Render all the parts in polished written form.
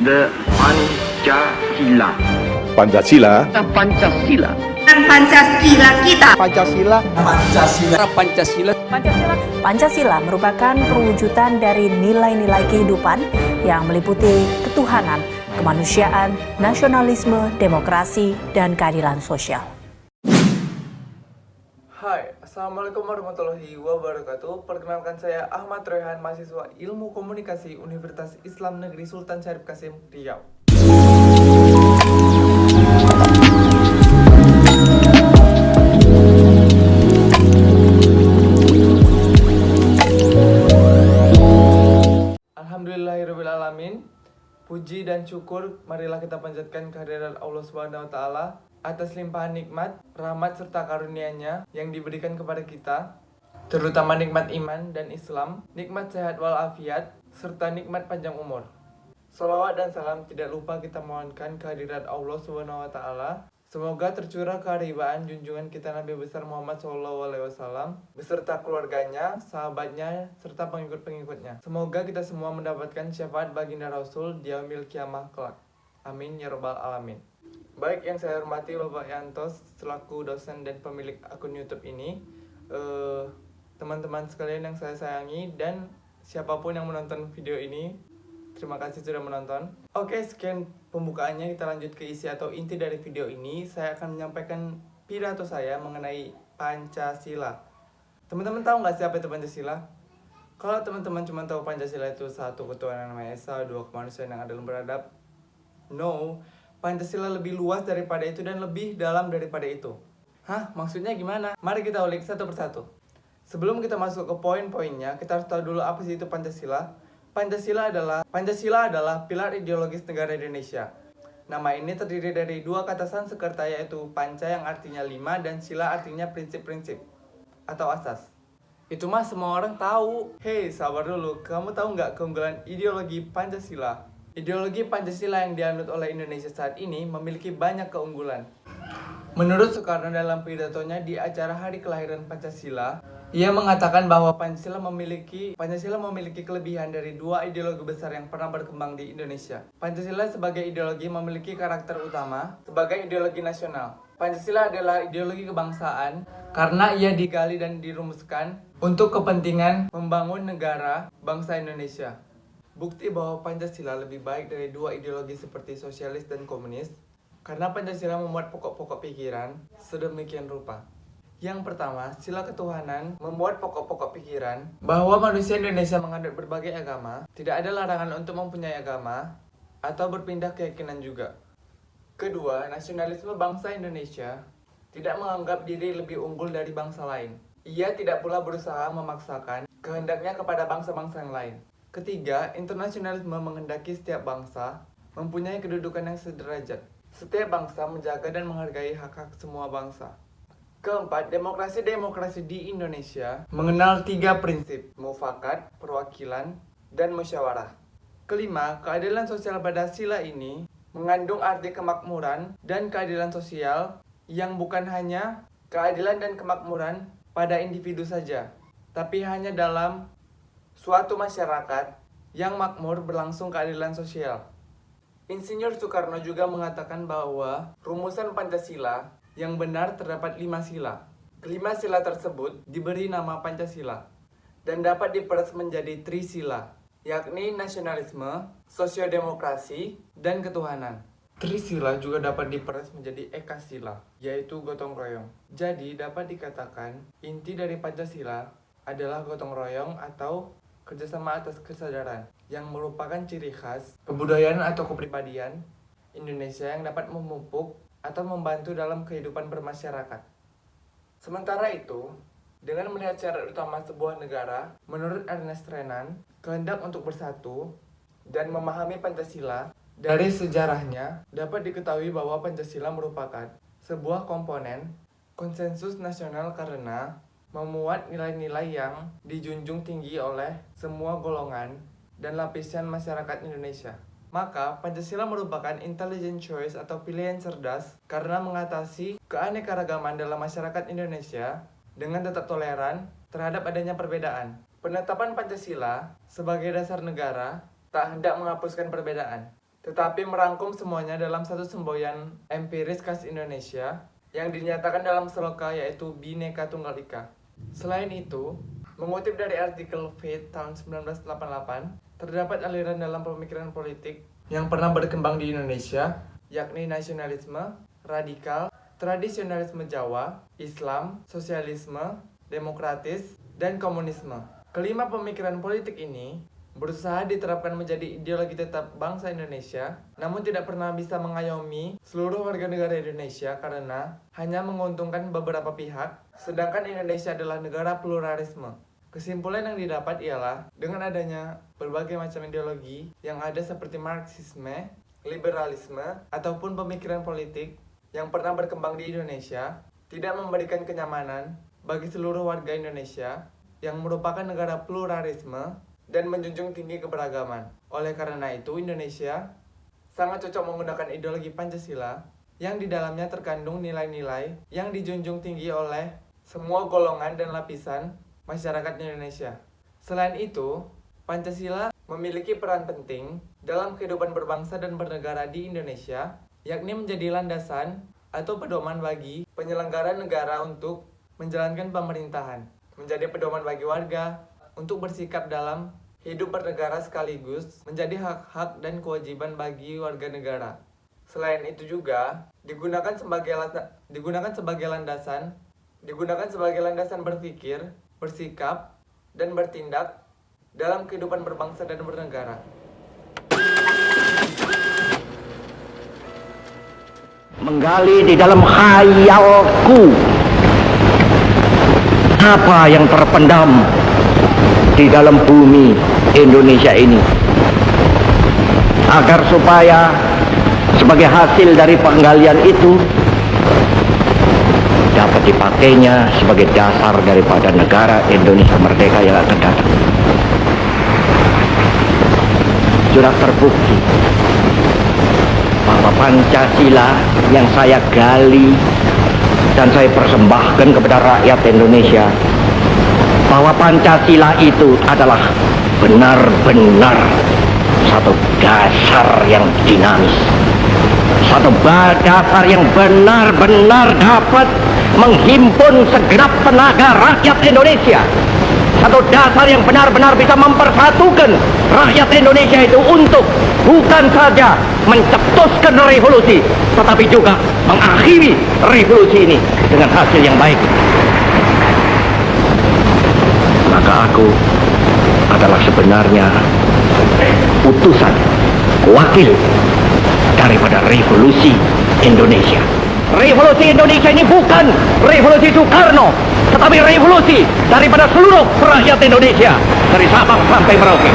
the Pancasila. Pancasila. Pancasila. Dan Pancasila kita. Pancasila. Pancasila merupakan perwujudan dari nilai-nilai kehidupan yang meliputi ketuhanan, kemanusiaan, nasionalisme, demokrasi, dan keadilan sosial. Hai, Assalamualaikum warahmatullahi wabarakatuh. Perkenalkan saya Ahmad Rehan, mahasiswa Ilmu Komunikasi Universitas Islam Negeri Sultan Syarif Kasim, Riau. Alhamdulillahirrahmanirrahim. Puji dan syukur marilah kita panjatkan kehadiran Allah Subhanahu wa taala atas limpahan nikmat, rahmat serta karunia-Nya yang diberikan kepada kita, terutama nikmat iman dan Islam, nikmat sehat walafiat, serta nikmat panjang umur. Salawat dan salam tidak lupa kita mohonkan kehadiran Allah Subhanahu wa taala. Semoga tercurah keharibaan junjungan kita Nabi besar Muhammad SAW beserta keluarganya, sahabatnya, serta pengikut-pengikutnya. Semoga kita semua mendapatkan syafaat baginda Rasul di yaumil kiamah kelak. Amin ya rabbal alamin. Baik, yang saya hormati Bapak Yantos selaku dosen dan pemilik akun YouTube ini, teman-teman sekalian yang saya sayangi, dan siapapun yang menonton video ini, terima kasih sudah menonton. Oke, sekian pembukaannya, kita lanjut ke isi atau inti dari video ini. Saya akan menyampaikan pidato saya mengenai Pancasila. Teman-teman tahu nggak sih apa itu Pancasila? Kalau teman-teman cuma tahu Pancasila itu satu, ketuhanan Maha Esa, dua, kemanusiaan yang adil beradab. No, Pancasila lebih luas daripada itu dan lebih dalam daripada itu. Hah? Maksudnya gimana? Mari kita ulik satu persatu. Sebelum kita masuk ke poin-poinnya, kita harus tahu dulu apa sih itu Pancasila. Pancasila adalah pilar ideologis negara Indonesia. Nama ini terdiri dari dua kata Sanskerta, yaitu Panca yang artinya 5 dan Sila artinya prinsip-prinsip atau asas. Itu mah semua orang tahu. Hei, sabar dulu. Kamu tahu nggak keunggulan ideologi Pancasila? Ideologi Pancasila yang dianut oleh Indonesia saat ini memiliki banyak keunggulan. Menurut Soekarno dalam pidatonya di acara Hari Kelahiran Pancasila, ia mengatakan bahwa Pancasila memiliki kelebihan dari dua ideologi besar yang pernah berkembang di Indonesia. Pancasila sebagai ideologi memiliki karakter utama sebagai ideologi nasional. Pancasila adalah ideologi kebangsaan karena ia digali dan dirumuskan untuk kepentingan membangun negara bangsa Indonesia. Bukti bahwa Pancasila lebih baik dari dua ideologi seperti sosialis dan komunis karena Pancasila memuat pokok-pokok pikiran sedemikian rupa. Yang pertama, sila ketuhanan membuat pokok-pokok pikiran bahwa manusia Indonesia menganut berbagai agama, tidak ada larangan untuk mempunyai agama atau berpindah keyakinan juga. Kedua, nasionalisme bangsa Indonesia tidak menganggap diri lebih unggul dari bangsa lain. Ia tidak pula berusaha memaksakan kehendaknya kepada bangsa-bangsa yang lain. Ketiga, internasionalisme menghendaki setiap bangsa mempunyai kedudukan yang sederajat. Setiap bangsa menjaga dan menghargai hak-hak semua bangsa. Keempat, demokrasi di Indonesia mengenal 3 prinsip: mufakat, perwakilan, dan musyawarah. Kelima, keadilan sosial pada sila ini mengandung arti kemakmuran dan keadilan sosial yang bukan hanya keadilan dan kemakmuran pada individu saja, tapi hanya dalam suatu masyarakat yang makmur berlangsung keadilan sosial. Insinyur Soekarno juga mengatakan bahwa rumusan Pancasila yang benar terdapat 5 sila. Kelima sila tersebut diberi nama Pancasila dan dapat diperas menjadi trisila, yakni nasionalisme, sosiodemokrasi, dan ketuhanan. Trisila juga dapat diperas menjadi ekasila, yaitu gotong royong. Jadi dapat dikatakan inti dari Pancasila adalah gotong royong atau kerjasama atas kesadaran, yang merupakan ciri khas kebudayaan atau kepribadian Indonesia yang dapat memupuk atau membantu dalam kehidupan bermasyarakat. Sementara itu, dengan melihat syarat utama sebuah negara, menurut Ernest Renan, kehendak untuk bersatu dan memahami Pancasila dari sejarahnya, dapat diketahui bahwa Pancasila merupakan sebuah komponen konsensus nasional karena memuat nilai-nilai yang dijunjung tinggi oleh semua golongan dan lapisan masyarakat Indonesia. Maka, Pancasila merupakan intelligent choice atau pilihan cerdas karena mengatasi keanekaragaman dalam masyarakat Indonesia dengan tetap toleran terhadap adanya perbedaan. Penetapan Pancasila sebagai dasar negara tak hendak menghapuskan perbedaan, tetapi merangkum semuanya dalam satu semboyan empiris khas Indonesia yang dinyatakan dalam Seloka, yaitu Bhinneka Tunggal Ika. Selain itu, mengutip dari artikel Fate tahun 1988, terdapat aliran dalam pemikiran politik yang pernah berkembang di Indonesia, yakni nasionalisme, radikal, tradisionalisme Jawa, Islam, sosialisme, demokratis, dan komunisme. Kelima pemikiran politik ini berusaha diterapkan menjadi ideologi tetap bangsa Indonesia, namun tidak pernah bisa mengayomi seluruh warga negara Indonesia karena hanya menguntungkan beberapa pihak, sedangkan Indonesia adalah negara pluralisme. Kesimpulan yang didapat ialah dengan adanya berbagai macam ideologi yang ada seperti Marxisme, liberalisme, ataupun pemikiran politik yang pernah berkembang di Indonesia, tidak memberikan kenyamanan bagi seluruh warga Indonesia yang merupakan negara pluralisme dan menjunjung tinggi keberagaman. Oleh karena itu, Indonesia sangat cocok menggunakan ideologi Pancasila yang di dalamnya terkandung nilai-nilai yang dijunjung tinggi oleh semua golongan dan lapisan masyarakat Indonesia. Selain itu, Pancasila memiliki peran penting dalam kehidupan berbangsa dan bernegara di Indonesia, yakni menjadi landasan atau pedoman bagi penyelenggara negara untuk menjalankan pemerintahan, menjadi pedoman bagi warga untuk bersikap dalam hidup bernegara sekaligus menjadi hak-hak dan kewajiban bagi warga negara. Selain itu juga digunakan sebagai landasan berpikir, bersikap, dan bertindak dalam kehidupan berbangsa dan bernegara. Menggali di dalam khayalku apa yang terpendam di dalam bumi Indonesia ini, agar supaya sebagai hasil dari penggalian itu dapat dipakainya sebagai dasar daripada negara Indonesia merdeka yang akan datang. Sudah terbukti bahwa Pancasila yang saya gali dan saya persembahkan kepada rakyat Indonesia, bahwa Pancasila itu adalah benar-benar satu dasar yang dinamis, satu dasar yang benar-benar dapat menghimpun segenap tenaga rakyat Indonesia, satu dasar yang benar-benar bisa mempersatukan rakyat Indonesia itu untuk bukan saja mencetuskan revolusi, tetapi juga mengakhiri revolusi ini dengan hasil yang baik. Maka aku adalah sebenarnya utusan, wakil daripada revolusi Indonesia. Revolusi Indonesia ini bukan revolusi Soekarno, tetapi revolusi daripada seluruh rakyat Indonesia, dari Sabang sampai Merauke.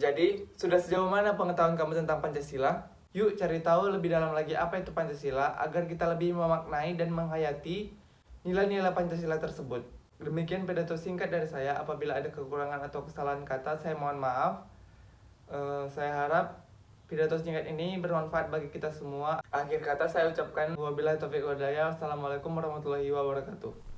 Jadi, sudah sejauh mana pengetahuan kamu tentang Pancasila? Yuk cari tahu lebih dalam lagi apa itu Pancasila agar kita lebih memaknai dan menghayati nilai-nilai Pancasila tersebut. Demikian pidato singkat dari saya. Apabila ada kekurangan atau kesalahan kata, saya mohon maaf. Saya harap pidato singkat ini bermanfaat bagi kita semua. Akhir kata saya ucapkan wabillahi taufiq wal hidayah. Wassalamualaikum warahmatullahi wabarakatuh.